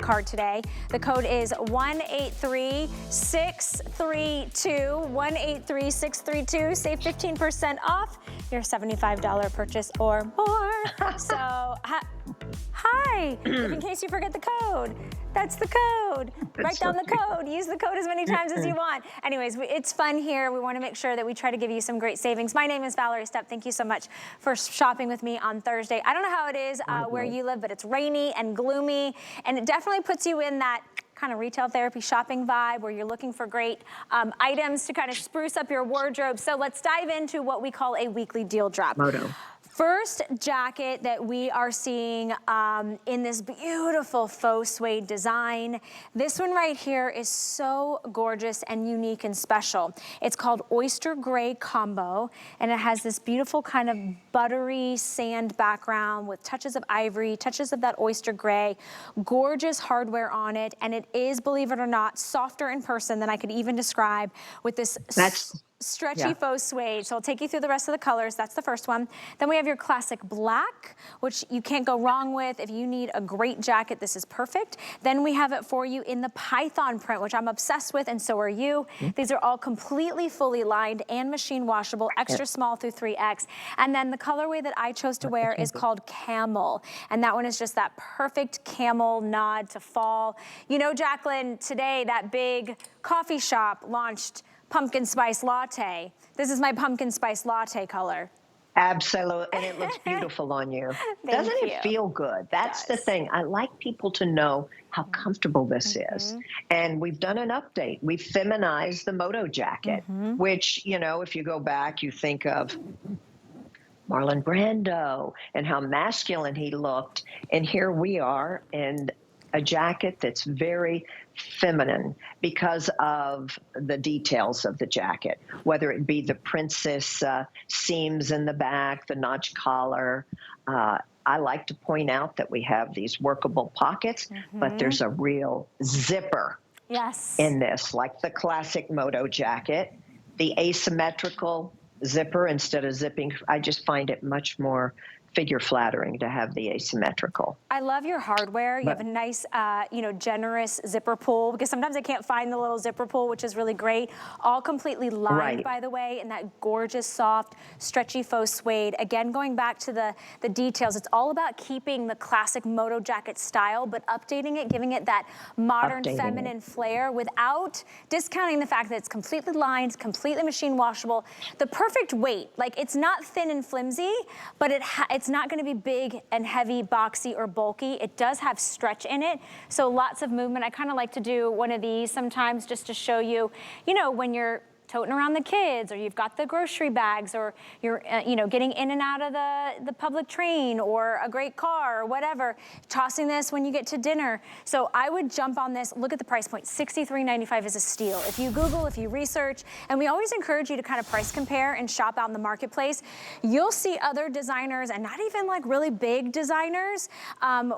card today. The code is 183632, 183632. Save 15% off your $75 purchase or more. So, hi, in case you forget the code. That's the code. Write down the code. Use the code as many times as you want. Anyways, it's fun here. We want to make sure that we try to give you some great savings. My name is Valerie Stepp. Thank you so much for shopping with me on Thursday. I don't know how it is where you live, but it's rainy and gloomy, and it definitely puts you in that kind of retail therapy shopping vibe where you're looking for great items to kind of spruce up your wardrobe. So let's dive into what we call a weekly deal drop. Moto. First jacket that we are seeing in this beautiful faux suede design. This one right here is so gorgeous and unique and special. It's called Oyster Gray Combo, and it has this beautiful kind of buttery sand background with touches of ivory, touches of that oyster gray, gorgeous hardware on it, and it is, believe it or not, softer in person than I could even describe with this stretchy faux suede. So I'll take you through the rest of the colors. That's the first one. Then we have your classic black, which you can't go wrong with. If you need a great jacket, this is perfect. Then we have it for you in the python print, which I'm obsessed with, and so are you. These are all completely fully lined and machine washable, extra small through 3X. And then the colorway that I chose to wear is called Camel. And that one is just that perfect camel nod to fall. You know, Jaclyn, today that big coffee shop launched pumpkin spice latte. This is my pumpkin spice latte color. Absolutely, and it looks beautiful on you. Doesn't it feel good? That's the thing. I like people to know how comfortable this is. And we've done an update. We've feminized the Moto jacket, which, you know, if you go back, you think of Marlon Brando and how masculine he looked. And here we are in a jacket that's very feminine because of the details of the jacket, whether it be the princess seams in the back, the notch collar. I like to point out that we have these workable pockets, but there's a real zipper in this, like the classic Moto jacket. The asymmetrical zipper instead of zipping, I just find it much more figure flattering to have the asymmetrical. I love your hardware. You have a nice, you know, generous zipper pull, because sometimes I can't find the little zipper pull, which is really great. All completely lined, by the way, in that gorgeous, soft, stretchy faux suede. Again, going back to the details, it's all about keeping the classic Moto jacket style, but updating it, giving it that modern, feminine flair without discounting the fact that it's completely lined, completely machine washable. The perfect weight, like it's not thin and flimsy, but it's not going to be big and heavy, boxy, or bulky. It does have stretch in it, so lots of movement. I kind of like to do one of these sometimes just to show you, you know, when you're toting around the kids, or you've got the grocery bags, or you're, you know, getting in and out of the public train, or a great car, or whatever, tossing this when you get to dinner. So I would jump on this. Look at the price point. $63.95 is a steal. If you Google, if you research, and we always encourage you to kind of price compare and shop out in the marketplace, you'll see other designers, and not even like really big designers.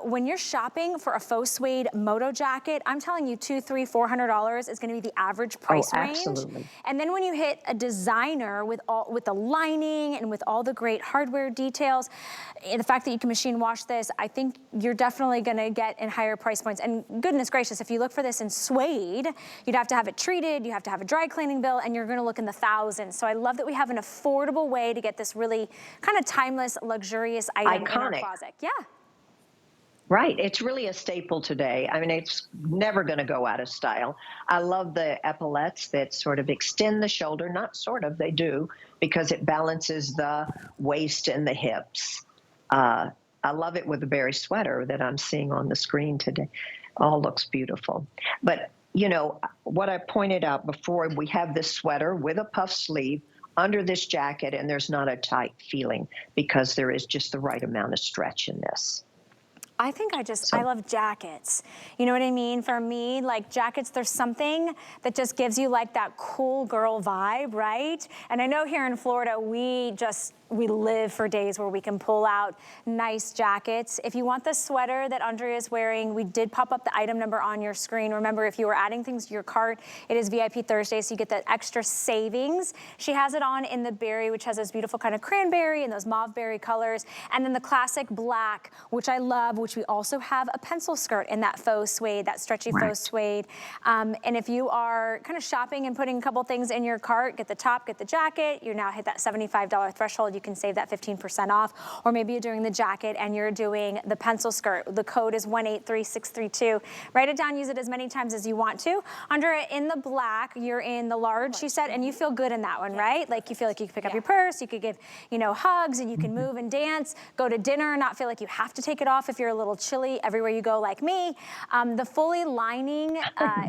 When you're shopping for a faux suede Moto jacket, I'm telling you $200, $300, $400 is going to be the average price range. And then when you hit a designer with the lining and with all the great hardware details, and the fact that you can machine wash this, I think you're definitely gonna get in higher price points. And goodness gracious, if you look for this in suede, you'd have to have it treated, you have to have a dry cleaning bill, and you're gonna look in the thousands. So I love that we have an affordable way to get this really kind of timeless, luxurious item in our closet. Right, it's really a staple today. I mean, it's never going to go out of style. I love the epaulettes that sort of extend the shoulder, not sort of, they do, because it balances the waist and the hips. I love it with the berry sweater that I'm seeing on the screen today. All looks beautiful. But, you know, what I pointed out before, we have this sweater with a puff sleeve under this jacket, and there's not a tight feeling because there is just the right amount of stretch in this. I think I love jackets. You know what I mean? For me, like jackets, there's something that just gives you like that cool girl vibe, right? And I know here in Florida, we live for days where we can pull out nice jackets. If you want the sweater that Andrea is wearing, we did pop up the item number on your screen. Remember, if you were adding things to your cart, it is VIP Thursday, so you get that extra savings. She has it on in the berry, which has those beautiful kind of cranberry and those mauve berry colors. And then the classic black, which I love, which we also have a pencil skirt in that faux suede, that stretchy faux suede. And if you are kind of shopping and putting a couple things in your cart, get the top, get the jacket, you now hit that $75 threshold, you can save that 15% off. Or maybe you're doing the jacket and you're doing the pencil skirt. The code is 183632. Write it down, use it as many times as you want to. Under it in the black, you're in the large, she said, and you feel good in that one, right? Like you feel like you can pick up your purse, you could give, you know, hugs, and you can move and dance, go to dinner, not feel like you have to take it off if you're a little chilly everywhere you go like me. The fully lining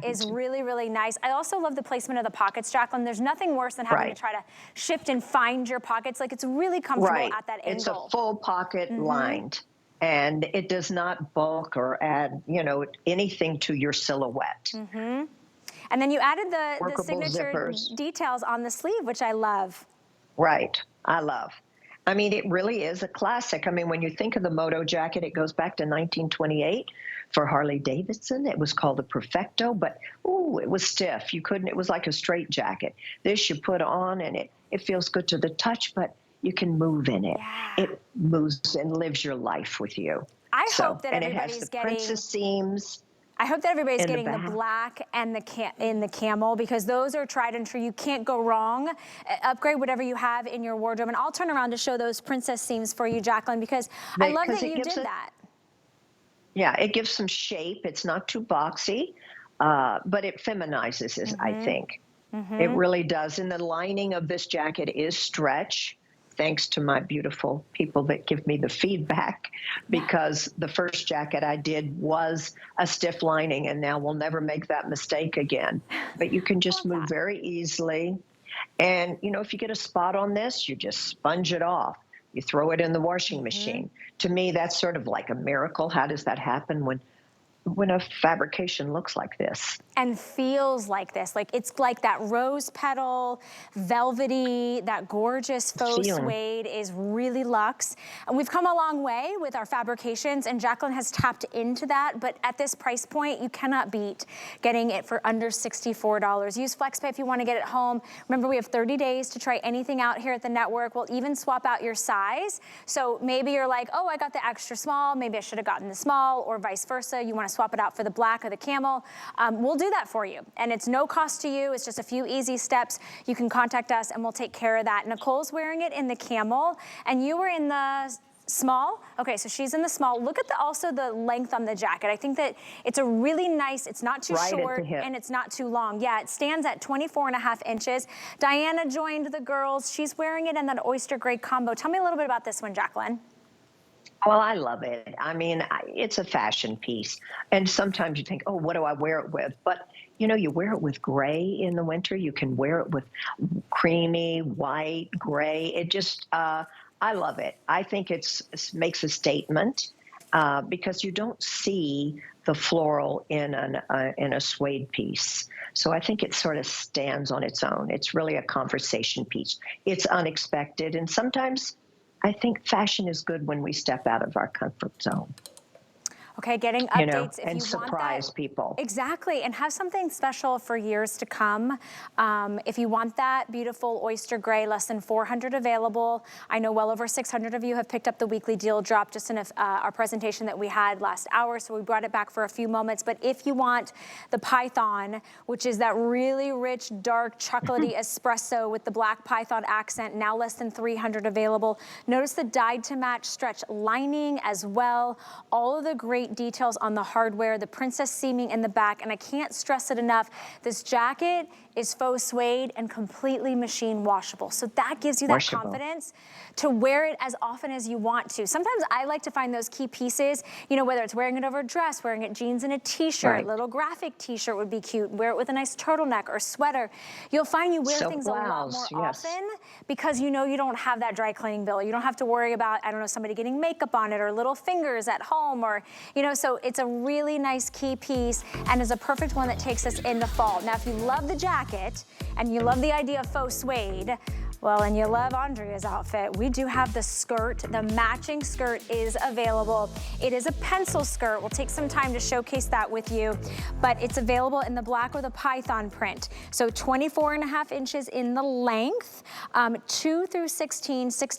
is really, really nice. I also love the placement of the pockets, Jaclyn. There's nothing worse than having to try to shift and find your pockets. Like it's really comfortable at that angle. It's a full pocket lined, and it does not bulk or add, you know, anything to your silhouette. And then you added the signature zippers. details on the sleeve, which I love. Right, I love. I mean, it really is a classic. I mean, when you think of the moto jacket, it goes back to 1928 for Harley Davidson. It was called the Perfecto, but ooh, it was stiff. You couldn't, it was like a straight jacket. This you put on and it feels good to the touch, but you can move in it. It moves and lives your life with you. I hope that and everybody's it has the getting princess seams. I hope that everybody's getting the black and the camel, because those are tried and true. You can't go wrong. Upgrade whatever you have in your wardrobe. And I'll turn around to show those princess seams for you, Jaclyn, because I love that you did that. Yeah, it gives some shape. It's not too boxy, but it feminizes it, I think. It really does. And the lining of this jacket is stretch, thanks to my beautiful people that give me the feedback, because the first jacket I did was a stiff lining, and now we'll never make that mistake again. But you can just move very easily. And, you know, if you get a spot on this, you just sponge it off. You throw it in the washing machine. To me, that's sort of like a miracle. How does that happen when a fabrication looks like this? And feels like this. Like it's like that rose petal, velvety, that gorgeous faux suede is really luxe. And we've come a long way with our fabrications, and Jaclyn has tapped into that, but at this price point, you cannot beat getting it for under $64. Use FlexPay if you want to get it home. Remember, we have 30 days to try anything out here at the network. We'll even swap out your size. So maybe you're like, oh, I got the extra small, maybe I should have gotten the small, or vice versa. You want to swap it out for the black or the camel. We'll do that for you, and it's no cost to you. It's just a few easy steps. You can contact us and we'll take care of that. Nicole's wearing it in the camel, and you were in the small. Okay, so she's in the small. Look at also the length on the jacket. I think that it's a really nice, it's not too short and it's not too long. Yeah, it stands at 24.5 inches. Diana joined the girls. She's wearing it in that oyster gray combo. Tell me a little bit about this one, Jaclyn. Well, I love it. I mean, it's a fashion piece. And sometimes you think, oh, what do I wear it with? But, you know, you wear it with gray in the winter. You can wear it with creamy, white, gray. It just, I love it. I think it makes a statement because you don't see the floral in a suede piece. So I think it sort of stands on its own. It's really a conversation piece. It's unexpected, and sometimes I think fashion is good when we step out of our comfort zone. Okay, getting updates, you know, if and you surprise want that, people. Exactly, and have something special for years to come. If you want that beautiful oyster gray, less than 400 available. I know well over 600 of you have picked up the weekly deal drop just in our presentation that we had last hour, so we brought it back for a few moments. But if you want the python, which is that really rich, dark, chocolatey espresso with the black python accent, now less than 300 available. Notice the dyed to match stretch lining as well. All of the great details on the hardware, the princess seaming in the back, and I can't stress it enough, this jacket is faux suede and completely machine washable. So that gives you that confidence to wear it as often as you want to. Sometimes I like to find those key pieces, you know, whether it's wearing it over a dress, wearing it jeans and a t-shirt, little graphic t-shirt would be cute, wear it with a nice turtleneck or sweater. You'll find you wear things a lot more often because you know you don't have that dry cleaning bill. You don't have to worry about, I don't know, somebody getting makeup on it or little fingers at home, or, you know, so it's a really nice key piece and is a perfect one that takes us into fall. Now, if you love the jacket and you love the idea of faux suede, well, and you love Andrea's outfit, we do have the skirt. The matching skirt is available. It is a pencil skirt. We'll take some time to showcase that with you, but it's available in the black or the python print. So 24.5 inches in the length, 2 through 16, 16